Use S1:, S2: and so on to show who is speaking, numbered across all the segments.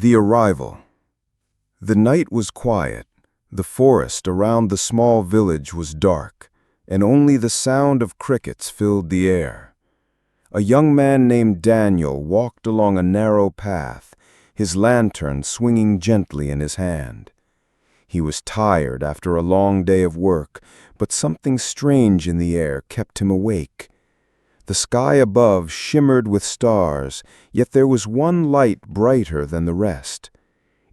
S1: The arrival. The night was quiet. The forest around the small village was dark, and only the sound of crickets filled the air. A young man named Daniel walked along a narrow path, his lantern swinging gently in his hand. He was tired after a long day of work, but something strange in the air kept him awake. The sky above shimmered with stars, yet there was one light brighter than the rest.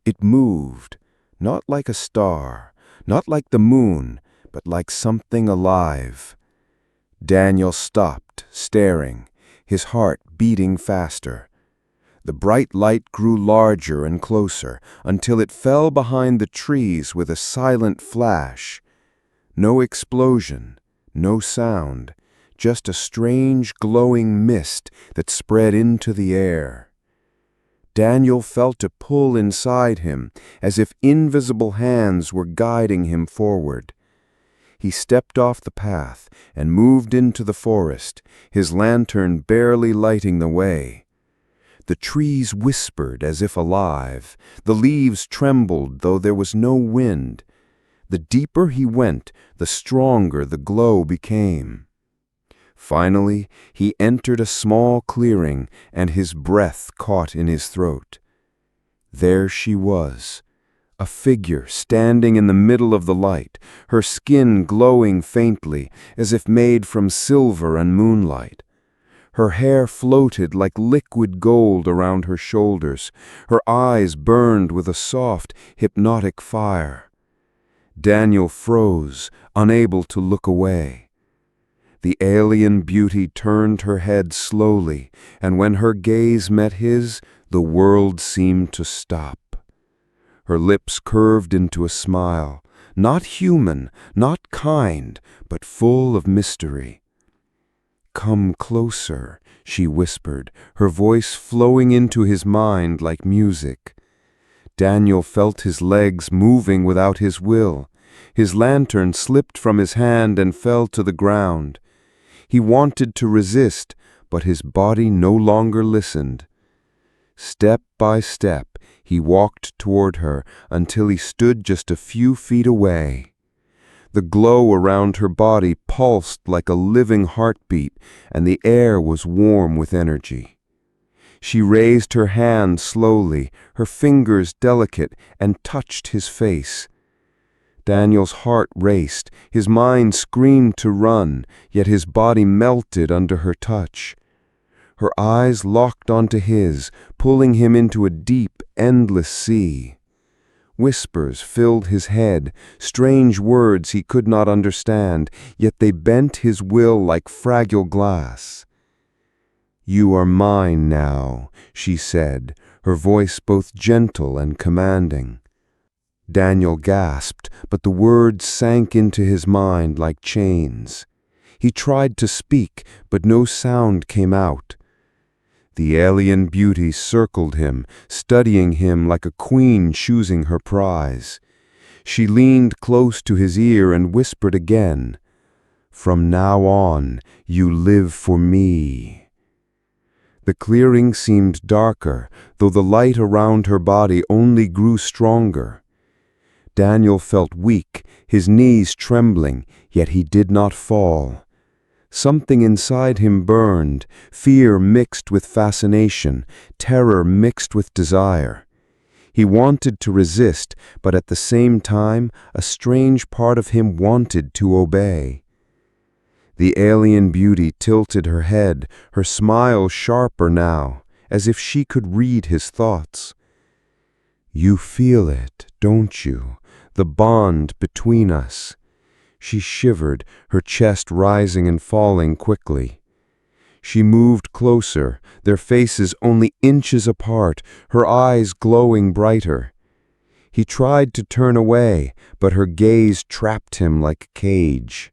S1: It moved, not like a star, not like the moon, but like something alive. Daniel stopped, staring, his heart beating faster. The bright light grew larger and closer, until it fell behind the trees with a silent flash. No explosion, no sound, just a strange glowing mist that spread into the air. Daniel felt a pull inside him, as if invisible hands were guiding him forward. He stepped off the path and moved into the forest, his lantern barely lighting the way. The trees whispered as if alive. The leaves trembled, though there was no wind. The deeper he went, the stronger the glow became. Finally, he entered a small clearing, and his breath caught in his throat. There she was, a figure standing in the middle of the light, her skin glowing faintly, as if made from silver and moonlight. Her hair floated like liquid gold around her shoulders. Her eyes burned with a soft, hypnotic fire. Daniel froze, unable to look away. The alien beauty turned her head slowly, and when her gaze met his, the world seemed to stop. Her lips curved into a smile, not human, not kind, but full of mystery. "Come closer," she whispered, her voice flowing into his mind like music. Daniel felt his legs moving without his will. His lantern slipped from his hand and fell to the ground. He wanted to resist, but his body no longer listened. Step by step, he walked toward her until he stood just a few feet away. The glow around her body pulsed like a living heartbeat, and the air was warm with energy. She raised her hand slowly, her fingers delicate, and touched his face. Daniel's heart raced, his mind screamed to run, yet his body melted under her touch. Her eyes locked onto his, pulling him into a deep, endless sea. Whispers filled his head, strange words he could not understand, yet they bent his will like fragile glass. "You are mine now," she said, her voice both gentle and commanding. Daniel gasped, but the words sank into his mind like chains. He tried to speak, but no sound came out. The alien beauty circled him, studying him like a queen choosing her prize. She leaned close to his ear and whispered again, "From now on, you live for me." The clearing seemed darker, though the light around her body only grew stronger. Daniel felt weak, his knees trembling, yet he did not fall. Something inside him burned, fear mixed with fascination, terror mixed with desire. He wanted to resist, but at the same time, a strange part of him wanted to obey. The alien beauty tilted her head, her smile sharper now, as if she could read his thoughts. "You feel it, don't you? The bond between us." She shivered, her chest rising and falling quickly. She moved closer, their faces only inches apart, her eyes glowing brighter. He tried to turn away, but her gaze trapped him like a cage.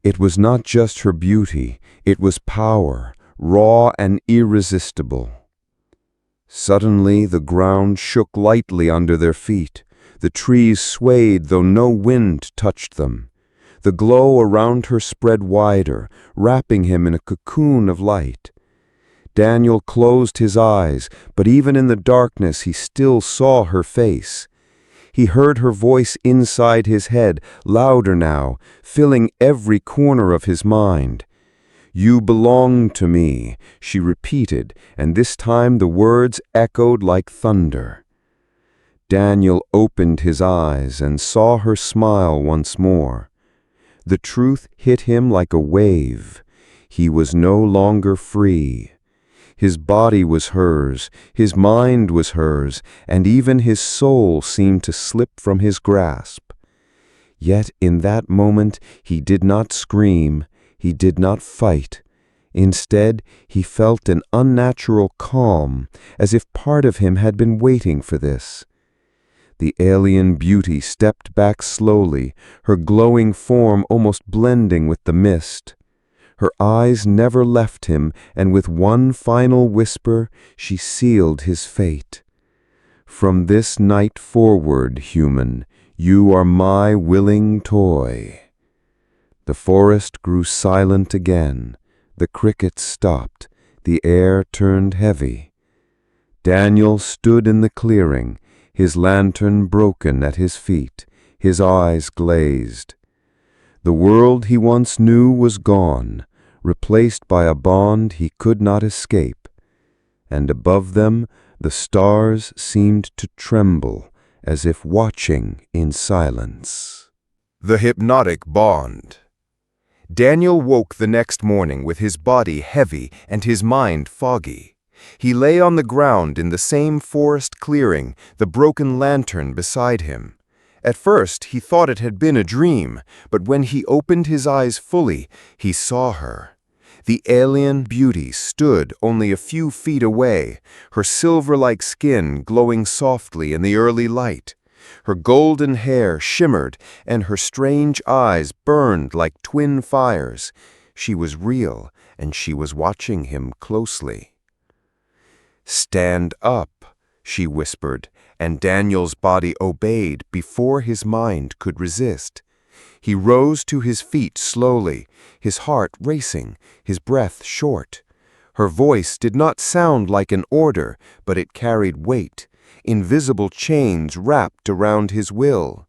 S1: It was not just her beauty, it was power, raw and irresistible. Suddenly the ground shook lightly under their feet. The trees swayed, though no wind touched them. The glow around her spread wider, wrapping him in a cocoon of light. Daniel closed his eyes, but even in the darkness he still saw her face. He heard her voice inside his head, louder now, filling every corner of his mind. "You belong to me," she repeated, and this time the words echoed like thunder. Daniel opened his eyes and saw her smile once more. The truth hit him like a wave. He was no longer free. His body was hers, his mind was hers, and even his soul seemed to slip from his grasp. Yet in that moment he did not scream, he did not fight. Instead, he felt an unnatural calm, as if part of him had been waiting for this. The alien beauty stepped back slowly, her glowing form almost blending with the mist. Her eyes never left him, and with one final whisper, she sealed his fate. "From this night forward, human, you are my willing toy." The forest grew silent again. The crickets stopped. The air turned heavy. Daniel stood in the clearing, his lantern broken at his feet, his eyes glazed. The world he once knew was gone, replaced by a bond he could not escape. And above them, the stars seemed to tremble, as if watching in silence. The hypnotic bond. Daniel woke the next morning with his body heavy and his mind foggy. He lay on the ground in the same forest clearing, the broken lantern beside him. At first, he thought it had been a dream, but when he opened his eyes fully, he saw her. The alien beauty stood only a few feet away, her silver-like skin glowing softly in the early light. Her golden hair shimmered, and her strange eyes burned like twin fires. She was real, and she was watching him closely. "Stand up," she whispered, and Daniel's body obeyed before his mind could resist. He rose to his feet slowly, his heart racing, his breath short. Her voice did not sound like an order, but it carried weight. Invisible chains wrapped around his will.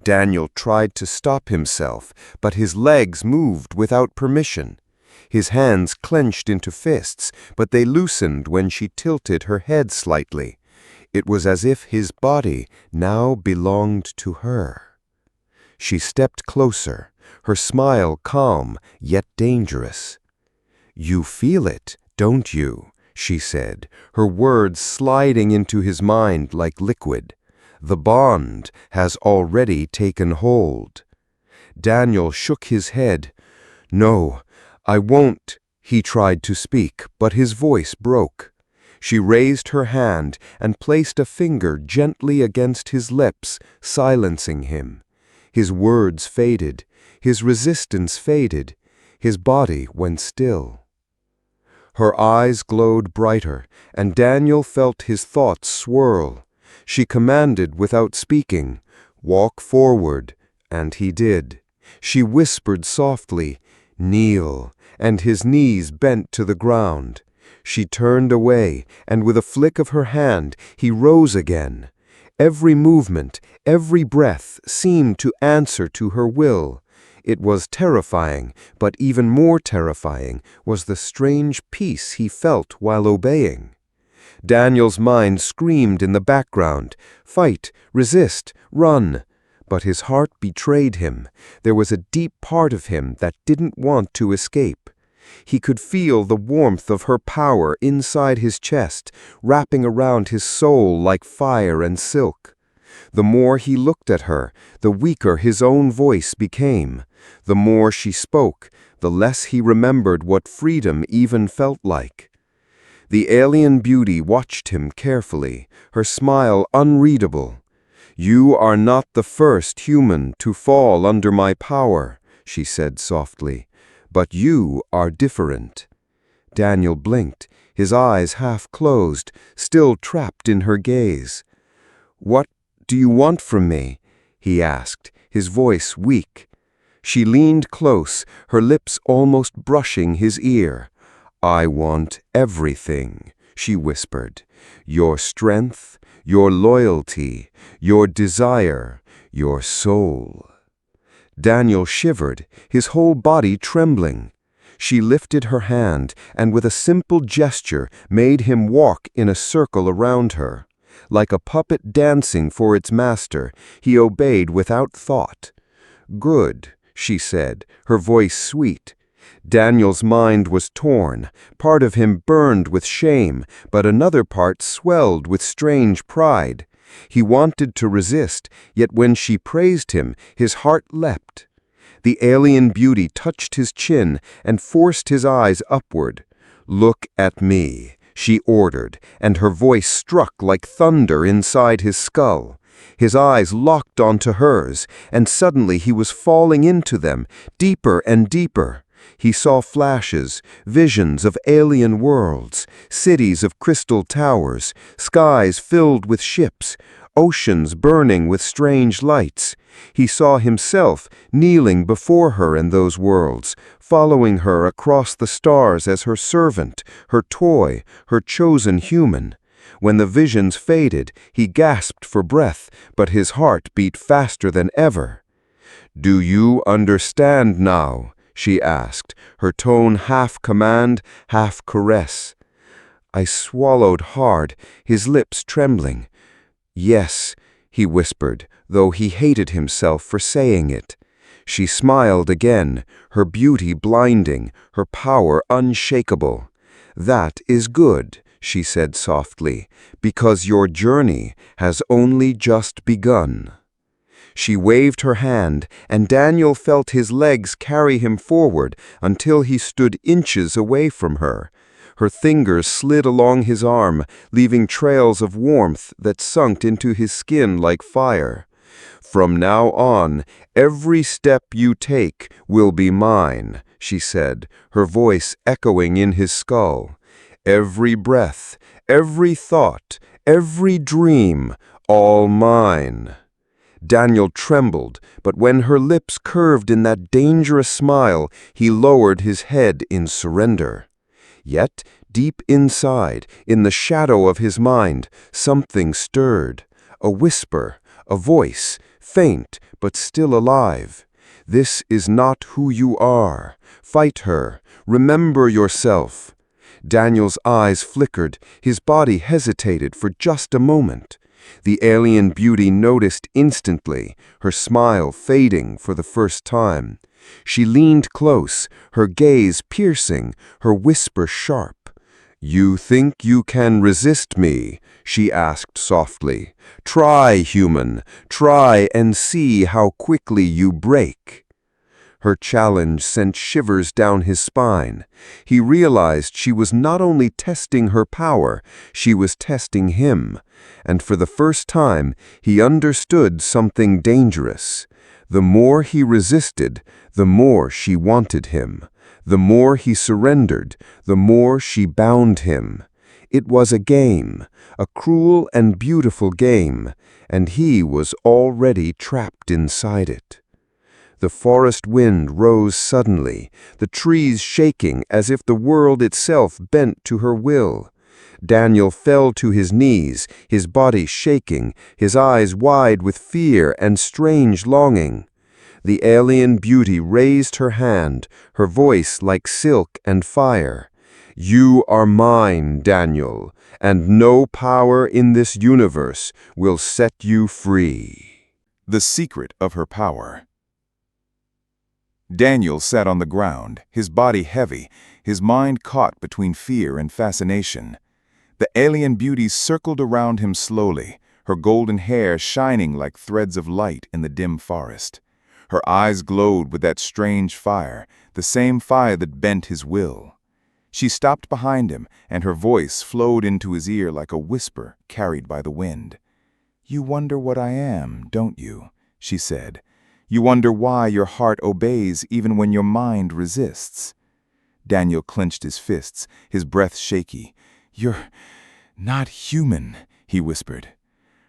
S1: Daniel tried to stop himself, but his legs moved without permission. His hands clenched into fists, but they loosened when she tilted her head slightly. It was as if his body now belonged to her. She stepped closer, her smile calm yet dangerous. "You feel it, don't you?" she said, her words sliding into his mind like liquid. "The bond has already taken hold." Daniel shook his head. "No, I won't," he tried to speak, but his voice broke. She raised her hand and placed a finger gently against his lips, silencing him. His words faded, his resistance faded, his body went still. Her eyes glowed brighter, and Daniel felt his thoughts swirl. She commanded without speaking, "Walk forward," and he did. She whispered softly, "Kneel," and his knees bent to the ground. She turned away, and with a flick of her hand, he rose again. Every movement, every breath seemed to answer to her will. It was terrifying, but even more terrifying was the strange peace he felt while obeying. Daniel's mind screamed in the background, "Fight, resist, run." But his heart betrayed him. There was a deep part of him that didn't want to escape. He could feel the warmth of her power inside his chest, wrapping around his soul like fire and silk. The more he looked at her, the weaker his own voice became. The more she spoke, the less he remembered what freedom even felt like. The alien beauty watched him carefully, her smile unreadable. "You are not the first human to fall under my power," she said softly, "but you are different." Daniel blinked, his eyes half closed, still trapped in her gaze. "What do you want from me?" he asked, his voice weak. She leaned close, her lips almost brushing his ear.
S2: "I want everything," she whispered. "Your strength, your loyalty, your desire, your soul." Daniel shivered, his whole body trembling. She lifted her hand and with a simple gesture made him walk in a circle around her. Like a puppet dancing for its master, he obeyed without thought. "Good," she said, her voice sweet. Daniel's mind was torn. Part of him burned with shame, but another part swelled with strange pride. He wanted to resist, yet when she praised him, his heart leapt. The alien beauty touched his chin and forced his eyes upward. "Look at me," she ordered, and her voice struck like thunder inside his skull. His eyes locked onto hers, and suddenly he was falling into them, deeper and deeper. He saw flashes, visions of alien worlds, cities of crystal towers, skies filled with ships, oceans burning with strange lights. He saw himself kneeling before her in those worlds, following her across the stars as her servant, her toy, her chosen human. When the visions faded, he gasped for breath, but his heart beat faster than ever. "Do you understand now?" she asked, her tone half command, half caress. I swallowed hard, his lips trembling. "Yes," he whispered, though he hated himself for saying it. She smiled again, her beauty blinding, her power unshakable. "That is good," she said softly, "because your journey has only just begun." She waved her hand, and Daniel felt his legs carry him forward until he stood inches away from her. Her fingers slid along his arm, leaving trails of warmth that sunk into his skin like fire. "From now on, every step you take will be mine," she said, her voice echoing in his skull. "Every breath, every thought, every dream, all mine." Daniel trembled, but when her lips curved in that dangerous smile, he lowered his head in surrender. Yet, deep inside, in the shadow of his mind, something stirred. A whisper, a voice, faint but still alive. "This is not who you are. Fight her. Remember yourself." Daniel's eyes flickered, his body hesitated for just a moment. The alien beauty noticed instantly, her smile fading for the first time. She leaned close, her gaze piercing, her whisper sharp. "You think you can resist me?" she asked softly. "Try, human, try and see how quickly you break." Her challenge sent shivers down his spine. He realized she was not only testing her power, she was testing him. And for the first time, he understood something dangerous. The more he resisted, the more she wanted him. The more he surrendered, the more she bound him. It was a game, a cruel and beautiful game, and he was already trapped inside it. The forest wind rose suddenly, the trees shaking as if the world itself bent to her will. Daniel fell to his knees, his body shaking, his eyes wide with fear and strange longing. The alien beauty raised her hand, her voice like silk and fire. "You are mine, Daniel, and no power in this universe will set you free."
S1: The secret of her power. Daniel sat on the ground, his body heavy, his mind caught between fear and fascination. The alien beauty circled around him slowly, her golden hair shining like threads of light in the dim forest. Her eyes glowed with that strange fire, the same fire that bent his will. She stopped behind him, and her voice flowed into his ear like a whisper carried by the wind. "You wonder what I am, don't you?" she said. "You wonder why your heart obeys even when your mind resists." Daniel clenched his fists, his breath shaky. "You're not human," he whispered.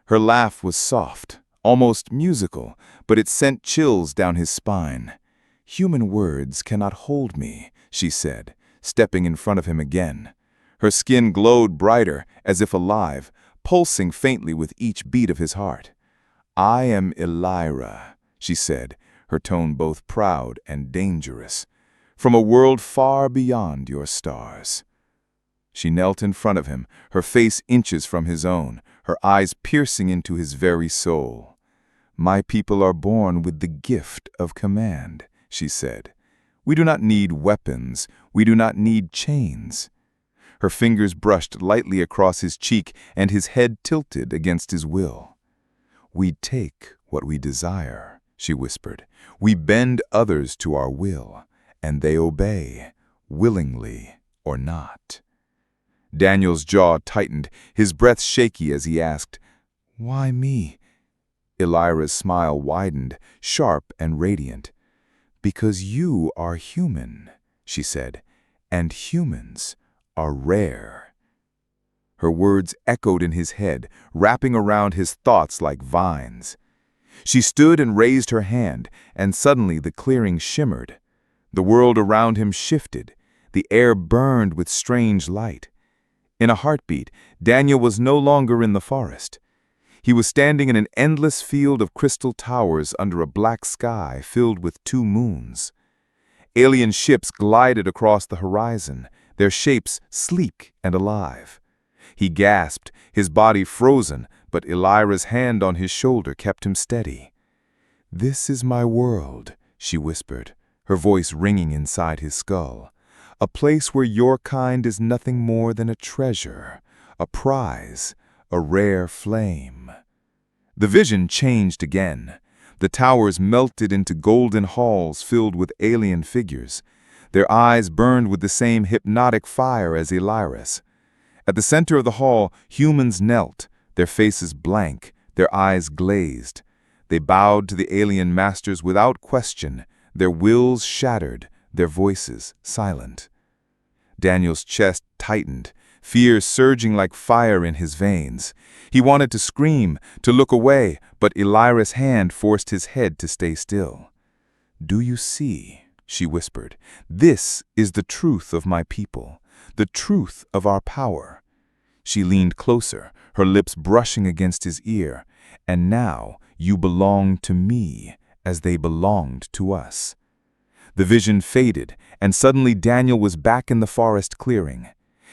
S1: Her laugh was soft, almost musical, but it sent chills down his spine. "Human words cannot hold me," she said, stepping in front of him again. Her skin glowed brighter, as if alive, pulsing faintly with each beat of his heart. "I am Elira," she said, her tone both proud and dangerous, "from a world far beyond your stars." She knelt in front of him, her face inches from his own, her eyes piercing into his very soul. "My people are born with the gift of command," she said. "We do not need weapons, we do not need chains." Her fingers brushed lightly across his cheek and his head tilted against his will. "We take what we desire," she whispered. "We bend others to our will, and they obey, willingly or not." Daniel's jaw tightened, his breath shaky as he asked, "Why me?" Elira's smile widened, sharp and radiant. "Because you are human," she said, "and humans are rare." Her words echoed in his head, wrapping around his thoughts like vines. She stood and raised her hand, and suddenly the clearing shimmered. The world around him shifted. The air burned with strange light. In a heartbeat, Daniel was no longer in the forest. He was standing in an endless field of crystal towers under a black sky filled with 2 moons. Alien ships glided across the horizon, their shapes sleek and alive. He gasped, his body frozen, but Elira's hand on his shoulder kept him steady. "This is my world," she whispered, her voice ringing inside his skull. "A place where your kind is nothing more than a treasure, a prize, a rare flame." The vision changed again. The towers melted into golden halls filled with alien figures. Their eyes burned with the same hypnotic fire as Elira's. At the center of the hall, humans knelt, their faces blank, their eyes glazed. They bowed to the alien masters without question, their wills shattered, their voices silent. Daniel's chest tightened, fear surging like fire in his veins. He wanted to scream, to look away, but Elira's hand forced his head to stay still. "Do you see?" she whispered. "This is the truth of my people, the truth of our power." She leaned closer, her lips brushing against his ear. "And now you belong to me, as they belonged to us." The vision faded, and suddenly Daniel was back in the forest clearing.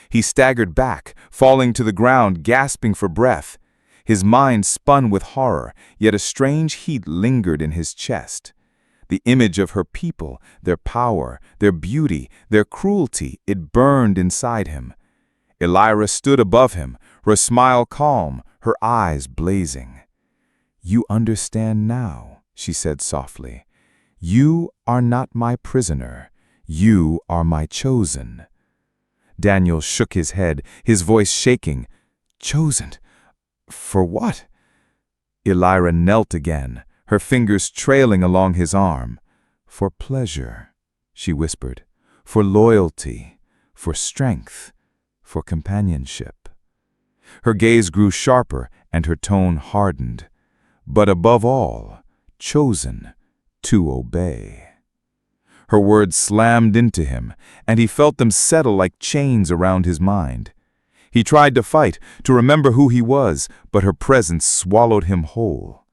S1: He staggered back, falling to the ground, gasping for breath. His mind spun with horror, yet a strange heat lingered in his chest. The image of her people, their power, their beauty, their cruelty, it burned inside him. Elira stood above him, her smile calm, her eyes blazing. "You understand now," she said softly. "You are not my prisoner. You are my chosen." Daniel shook his head, his voice shaking. "Chosen? For what?" Elira knelt again, her fingers trailing along his arm. "For pleasure," she whispered. "For loyalty, for strength, for companionship." Her gaze grew sharper and her tone hardened. "But above all, chosen to obey." Her words slammed into him, and he felt them settle like chains around his mind. He tried to fight, to remember who he was, but her presence swallowed him whole.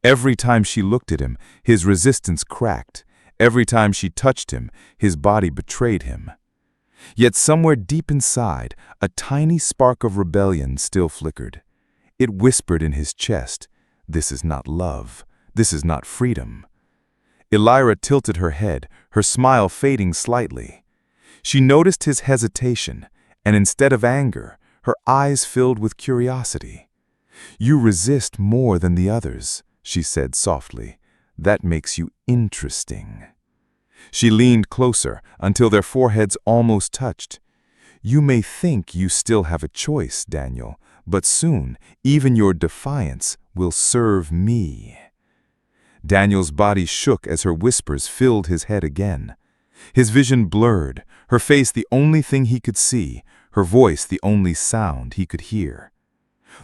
S1: Every time she looked at him, his resistance cracked. Every time she touched him, his body betrayed him. Yet somewhere deep inside, a tiny spark of rebellion still flickered. It whispered in his chest, "This is not love. This is not freedom." Elira tilted her head, her smile fading slightly. She noticed his hesitation, and instead of anger, her eyes filled with curiosity. "You resist more than the others," she said softly. "That makes you interesting." She leaned closer until their foreheads almost touched. "You may think you still have a choice, Daniel, but soon even your defiance will serve me." Daniel's body shook as her whispers filled his head again. His vision blurred, her face the only thing he could see, her voice the only sound he could hear.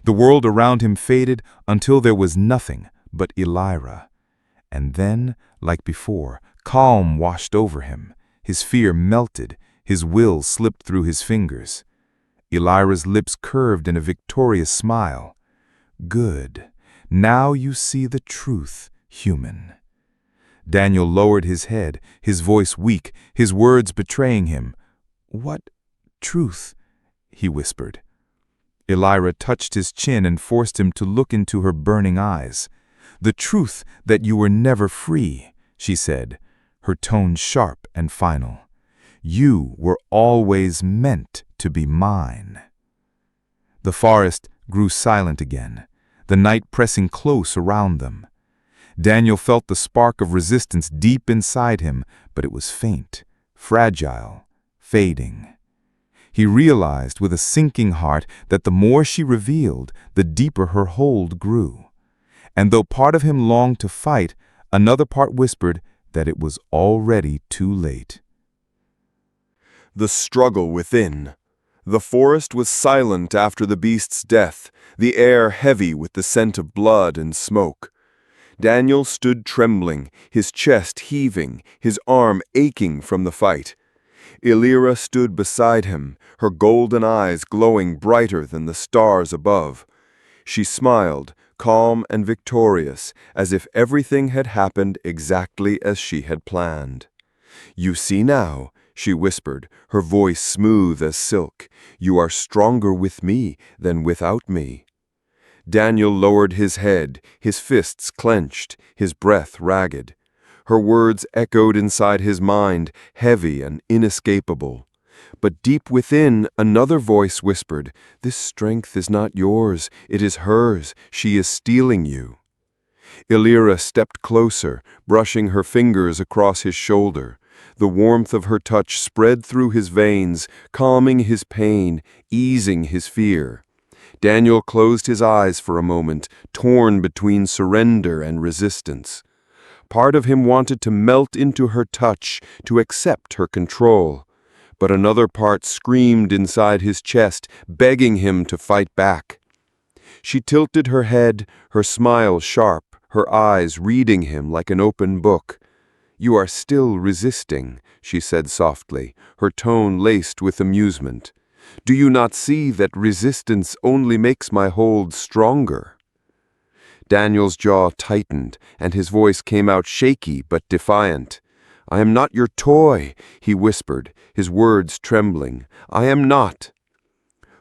S1: The world around him faded until there was nothing but Elira. And then, like before, calm washed over him. His fear melted,
S3: His will slipped through his fingers. Elira's lips curved in a victorious smile. "Good. Now you see the truth, human." Daniel lowered his head, his voice weak, his words betraying him. "What truth?" he whispered. Elira touched his chin and forced him to look into her burning eyes. "The truth that you were never free," she said, her tone sharp and final. "You were always meant to be mine." The forest grew silent again, the night pressing close around them. Daniel felt the spark of resistance deep inside him, but it was faint, fragile, fading. He realized with a sinking heart that the more she revealed, the deeper her hold grew. And though part of him longed to fight, another part whispered that it was already too late.
S1: The struggle within. The forest was silent after the beast's death, the air heavy with the scent of blood and smoke. Daniel stood trembling, his chest heaving, his arm aching from the fight. Elira stood beside him, her golden eyes glowing brighter than the stars above. She smiled, calm and victorious, as if everything had happened exactly as she had planned. "You see now," she whispered, her voice smooth as silk, "you are stronger with me than without me." Daniel lowered his head, his fists clenched, his breath ragged. Her words echoed inside his mind, heavy and inescapable. But deep within, another voice whispered, "This strength is not yours, it is hers. She is stealing you." Elira stepped closer, brushing her fingers across his shoulder. The warmth of her touch spread through his veins, calming his pain, easing his fear. Daniel closed his eyes for a moment, torn between surrender and resistance. Part of him wanted to melt into her touch, to accept her control. But another part screamed inside his chest, begging him to fight back. She tilted her head, her smile sharp, her eyes reading him like an open book. "You are still resisting," she said softly, her tone laced with amusement. "Do you not see that resistance only makes my hold stronger?" Daniel's jaw tightened, and his voice came out shaky but defiant. "I am not your toy," he whispered, his words trembling. "I am not."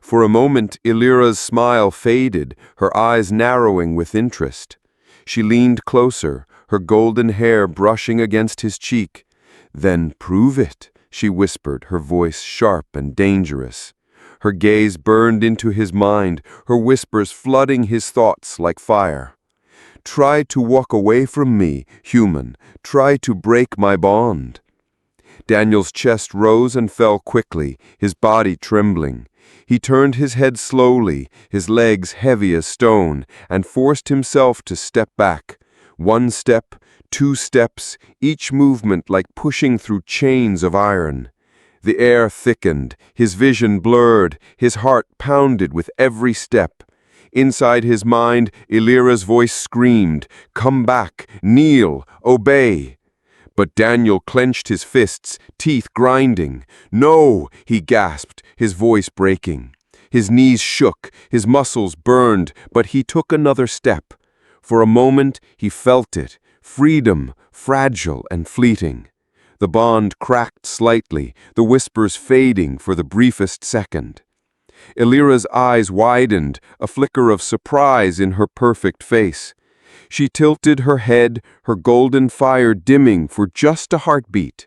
S1: For a moment, Elira's smile faded, her eyes narrowing with interest. She leaned closer, her golden hair brushing against his cheek. "Then prove it," she whispered, her voice sharp and dangerous. Her gaze burned into his mind, her whispers flooding his thoughts like fire. "Try to walk away from me, human. Try to break my bond." Daniel's chest rose and fell quickly, his body trembling. He turned his head slowly, his legs heavy as stone, and forced himself to step back. One step, 2 steps, each movement like pushing through chains of iron. The air thickened, his vision blurred, his heart pounded with every step. Inside his mind, Elira's voice screamed, "Come back, kneel, obey." But Daniel clenched his fists, teeth grinding. "No," he gasped, his voice breaking. His knees shook, his muscles burned, but he took another step. For a moment, he felt it, freedom, fragile and fleeting. The bond cracked slightly, the whispers fading for the briefest second. Elira's eyes widened, a flicker of surprise in her perfect face. She tilted her head, her golden fire dimming for just a heartbeat.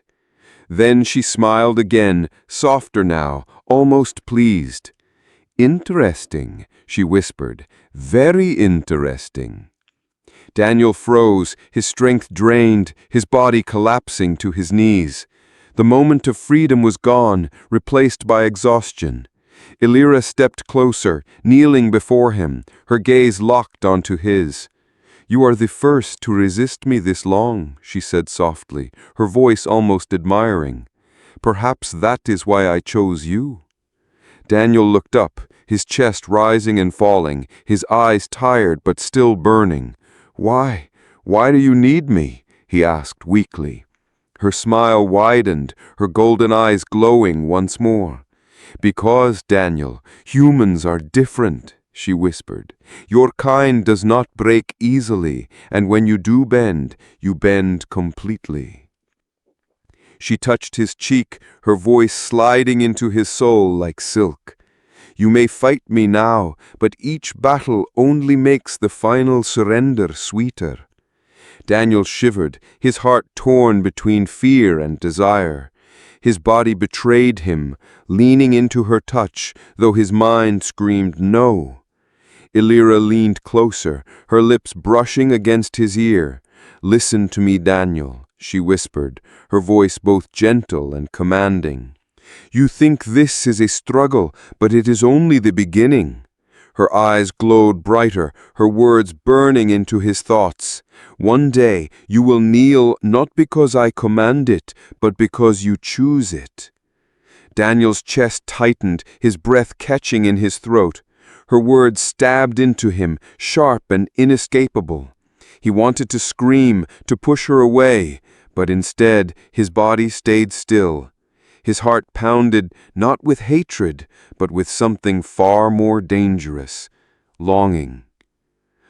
S1: Then she smiled again, softer now, almost pleased. "Interesting," she whispered, "very interesting." Daniel froze, his strength drained, his body collapsing to his knees. The moment of freedom was gone, replaced by exhaustion. Elira stepped closer, kneeling before him, her gaze locked onto his. "You are the first to resist me this long," she said softly, her voice almost admiring. "Perhaps that is why I chose you." Daniel looked up, his chest rising and falling, his eyes tired but still burning. "Why? Why do you need me?" he asked weakly.
S2: Her smile widened, her golden eyes glowing once more. "Because, Daniel, humans are different," she whispered. "Your kind does not break easily, and when you do bend, you bend completely." She touched his cheek, her voice sliding into his soul like silk. "You may fight me now, but each battle only makes the final surrender sweeter." Daniel shivered, his heart torn between fear and desire. His body betrayed him, leaning into her touch, though his mind screamed no. Illyra leaned closer, her lips brushing against his ear. "Listen to me, Daniel," she whispered, her voice both gentle and commanding. "You think this is a struggle, but it is only the beginning." Her eyes glowed brighter, her words burning into his thoughts. "One day you will kneel not because I command it, but because you choose it." Daniel's chest tightened, his breath catching in his throat. Her words stabbed into him, sharp and inescapable. He wanted to scream, to push her away, but instead his body stayed still. His heart pounded not with hatred, but with something far more dangerous, longing.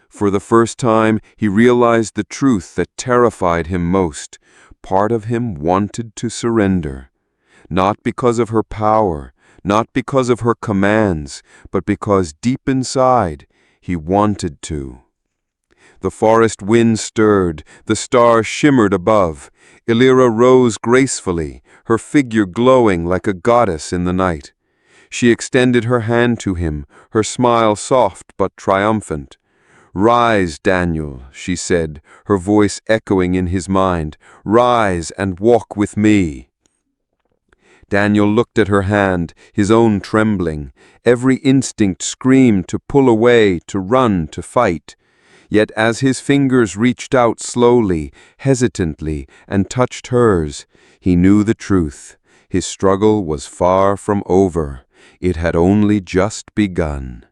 S2: For the first time, he realized the truth that terrified him most. Part of him wanted to surrender, not because of her power, not because of her commands, but because deep inside, he wanted to. The forest wind stirred, the stars shimmered above. Illyra rose gracefully, her figure glowing like a goddess in the night. She extended her hand to him, her smile soft but triumphant. "Rise, Daniel," she said, her voice echoing in his mind. "Rise and walk with me." Daniel looked at her hand, his own trembling. Every instinct screamed to pull away, to run, to fight. Yet as his fingers reached out slowly, hesitantly, and touched hers, he knew the truth. His struggle was far from over. It had only just begun.